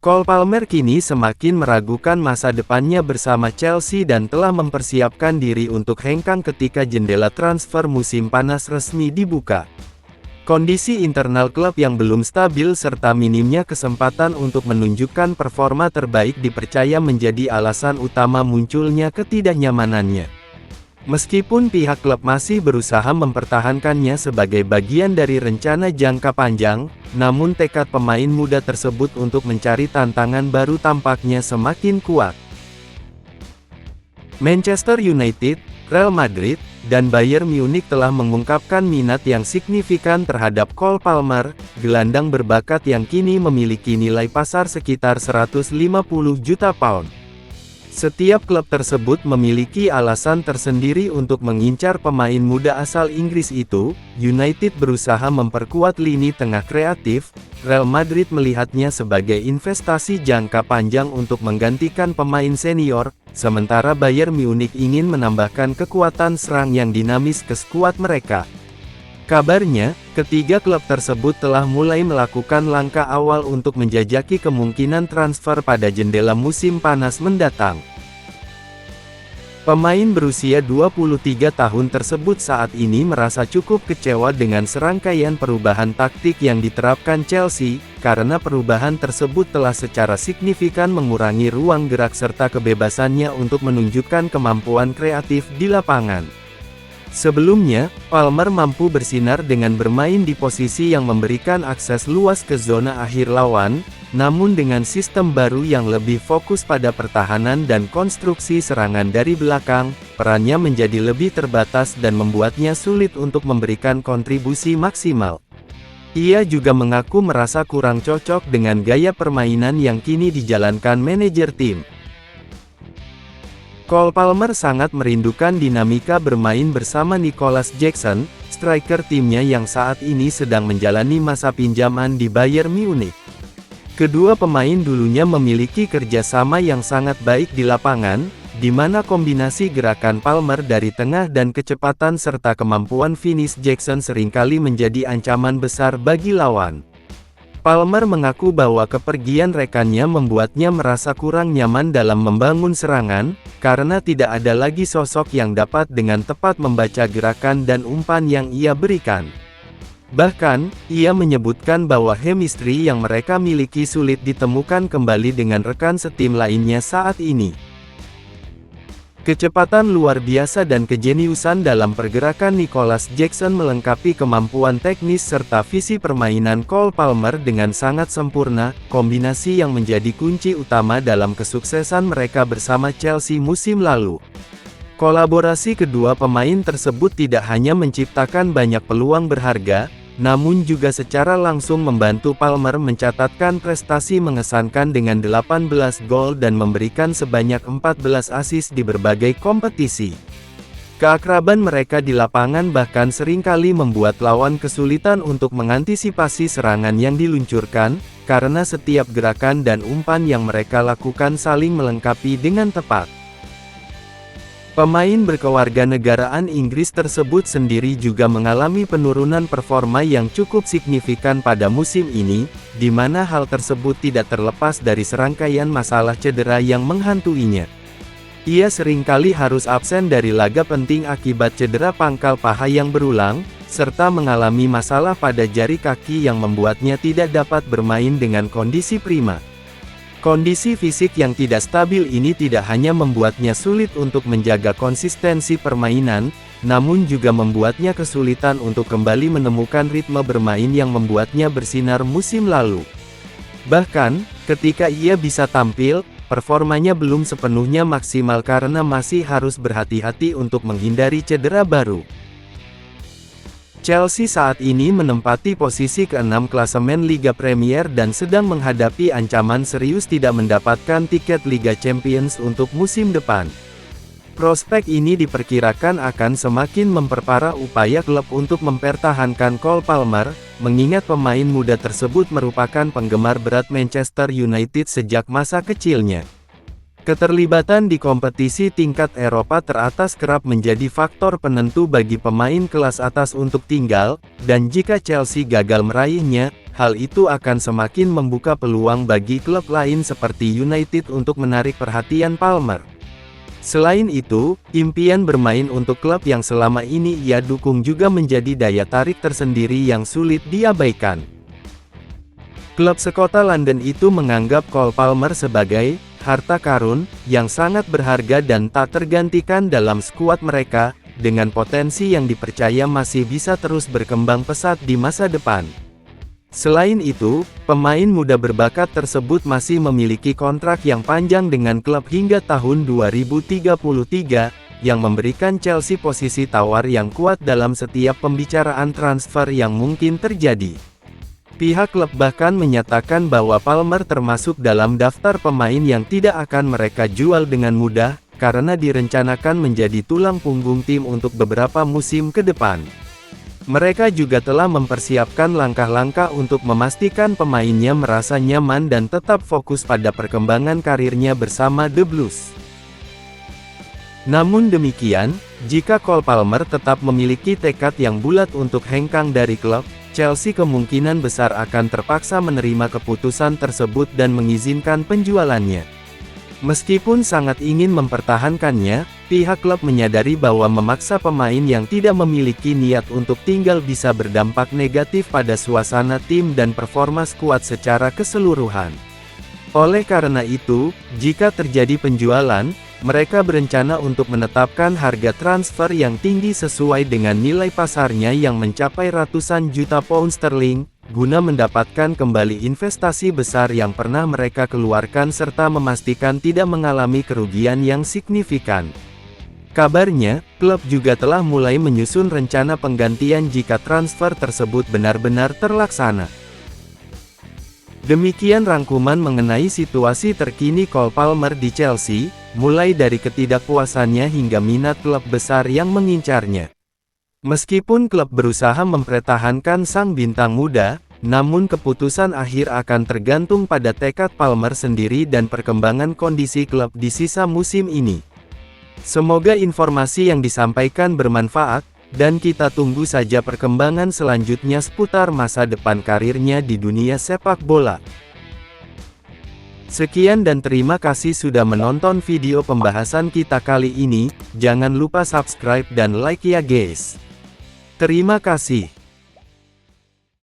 Cole Palmer kini semakin meragukan masa depannya bersama Chelsea dan telah mempersiapkan diri untuk hengkang ketika jendela transfer musim panas resmi dibuka. Kondisi internal klub yang belum stabil serta minimnya kesempatan untuk menunjukkan performa terbaik dipercaya menjadi alasan utama munculnya ketidaknyamanannya. Meskipun pihak klub masih berusaha mempertahankannya sebagai bagian dari rencana jangka panjang, namun tekad pemain muda tersebut untuk mencari tantangan baru tampaknya semakin kuat. Manchester United, Real Madrid, dan Bayern Munich telah mengungkapkan minat yang signifikan terhadap Cole Palmer, gelandang berbakat yang kini memiliki nilai pasar sekitar 150 juta pound. Setiap klub tersebut memiliki alasan tersendiri untuk mengincar pemain muda asal Inggris itu. United berusaha memperkuat lini tengah kreatif, Real Madrid melihatnya sebagai investasi jangka panjang untuk menggantikan pemain senior, sementara Bayern Munich ingin menambahkan kekuatan serang yang dinamis ke skuad mereka. Kabarnya, ketiga klub tersebut telah mulai melakukan langkah awal untuk menjajaki kemungkinan transfer pada jendela musim panas mendatang. Pemain berusia 23 tahun tersebut saat ini merasa cukup kecewa dengan serangkaian perubahan taktik yang diterapkan Chelsea, karena perubahan tersebut telah secara signifikan mengurangi ruang gerak serta kebebasannya untuk menunjukkan kemampuan kreatif di lapangan. Sebelumnya, Palmer mampu bersinar dengan bermain di posisi yang memberikan akses luas ke zona akhir lawan, namun dengan sistem baru yang lebih fokus pada pertahanan dan konstruksi serangan dari belakang, perannya menjadi lebih terbatas dan membuatnya sulit untuk memberikan kontribusi maksimal. Ia juga mengaku merasa kurang cocok dengan gaya permainan yang kini dijalankan manajer tim. Cole Palmer sangat merindukan dinamika bermain bersama Nicolas Jackson, striker timnya yang saat ini sedang menjalani masa pinjaman di Bayern Munich. Kedua pemain dulunya memiliki kerjasama yang sangat baik di lapangan, di mana kombinasi gerakan Palmer dari tengah dan kecepatan serta kemampuan finish Jackson seringkali menjadi ancaman besar bagi lawan. Palmer mengaku bahwa kepergian rekannya membuatnya merasa kurang nyaman dalam membangun serangan, karena tidak ada lagi sosok yang dapat dengan tepat membaca gerakan dan umpan yang ia berikan. Bahkan, ia menyebutkan bahwa chemistry yang mereka miliki sulit ditemukan kembali dengan rekan setim lainnya saat ini. Kecepatan luar biasa dan kejeniusan dalam pergerakan Nicolas Jackson melengkapi kemampuan teknis serta visi permainan Cole Palmer dengan sangat sempurna, kombinasi yang menjadi kunci utama dalam kesuksesan mereka bersama Chelsea musim lalu. Kolaborasi kedua pemain tersebut tidak hanya menciptakan banyak peluang berharga, namun juga secara langsung membantu Palmer mencatatkan prestasi mengesankan dengan 18 gol dan memberikan sebanyak 14 assist di berbagai kompetisi. Keakraban mereka di lapangan bahkan seringkali membuat lawan kesulitan untuk mengantisipasi serangan yang diluncurkan, karena setiap gerakan dan umpan yang mereka lakukan saling melengkapi dengan tepat. Pemain berkewarganegaraan Inggris tersebut sendiri juga mengalami penurunan performa yang cukup signifikan pada musim ini, di mana hal tersebut tidak terlepas dari serangkaian masalah cedera yang menghantuinya. Ia seringkali harus absen dari laga penting akibat cedera pangkal paha yang berulang, serta mengalami masalah pada jari kaki yang membuatnya tidak dapat bermain dengan kondisi prima. Kondisi fisik yang tidak stabil ini tidak hanya membuatnya sulit untuk menjaga konsistensi permainan, namun juga membuatnya kesulitan untuk kembali menemukan ritme bermain yang membuatnya bersinar musim lalu. Bahkan, ketika ia bisa tampil, performanya belum sepenuhnya maksimal karena masih harus berhati-hati untuk menghindari cedera baru. Chelsea saat ini menempati posisi ke-6 klasemen Liga Premier dan sedang menghadapi ancaman serius tidak mendapatkan tiket Liga Champions untuk musim depan. Prospek ini diperkirakan akan semakin memperparah upaya klub untuk mempertahankan Cole Palmer, mengingat pemain muda tersebut merupakan penggemar berat Manchester United sejak masa kecilnya. Keterlibatan di kompetisi tingkat Eropa teratas kerap menjadi faktor penentu bagi pemain kelas atas untuk tinggal, dan jika Chelsea gagal meraihnya, hal itu akan semakin membuka peluang bagi klub lain seperti United untuk menarik perhatian Palmer. Selain itu, impian bermain untuk klub yang selama ini ia dukung juga menjadi daya tarik tersendiri yang sulit diabaikan. Klub sekota London itu menganggap Cole Palmer sebagai harta karun yang sangat berharga dan tak tergantikan dalam skuad mereka, dengan potensi yang dipercaya masih bisa terus berkembang pesat di masa depan. Selain itu, pemain muda berbakat tersebut masih memiliki kontrak yang panjang dengan klub hingga tahun 2033, yang memberikan Chelsea posisi tawar yang kuat dalam setiap pembicaraan transfer yang mungkin terjadi. Pihak klub bahkan menyatakan bahwa Palmer termasuk dalam daftar pemain yang tidak akan mereka jual dengan mudah, karena direncanakan menjadi tulang punggung tim untuk beberapa musim ke depan. Mereka juga telah mempersiapkan langkah-langkah untuk memastikan pemainnya merasa nyaman dan tetap fokus pada perkembangan karirnya bersama The Blues. Namun demikian, jika Cole Palmer tetap memiliki tekad yang bulat untuk hengkang dari klub, Chelsea kemungkinan besar akan terpaksa menerima keputusan tersebut dan mengizinkan penjualannya. Meskipun sangat ingin mempertahankannya, pihak klub menyadari bahwa memaksa pemain yang tidak memiliki niat untuk tinggal bisa berdampak negatif pada suasana tim dan performa skuad secara keseluruhan. Oleh karena itu, jika terjadi penjualan, mereka berencana untuk menetapkan harga transfer yang tinggi sesuai dengan nilai pasarnya yang mencapai ratusan juta pound sterling, guna mendapatkan kembali investasi besar yang pernah mereka keluarkan serta memastikan tidak mengalami kerugian yang signifikan. Kabarnya, klub juga telah mulai menyusun rencana penggantian jika transfer tersebut benar-benar terlaksana. Demikian rangkuman mengenai situasi terkini Cole Palmer di Chelsea, mulai dari ketidakpuasannya hingga minat klub besar yang mengincarnya. Meskipun klub berusaha mempertahankan sang bintang muda, namun keputusan akhir akan tergantung pada tekad Palmer sendiri dan perkembangan kondisi klub di sisa musim ini. Semoga informasi yang disampaikan bermanfaat, dan kita tunggu saja perkembangan selanjutnya seputar masa depan karirnya di dunia sepak bola. Sekian dan terima kasih sudah menonton video pembahasan kita kali ini, jangan lupa subscribe dan like ya guys. Terima kasih.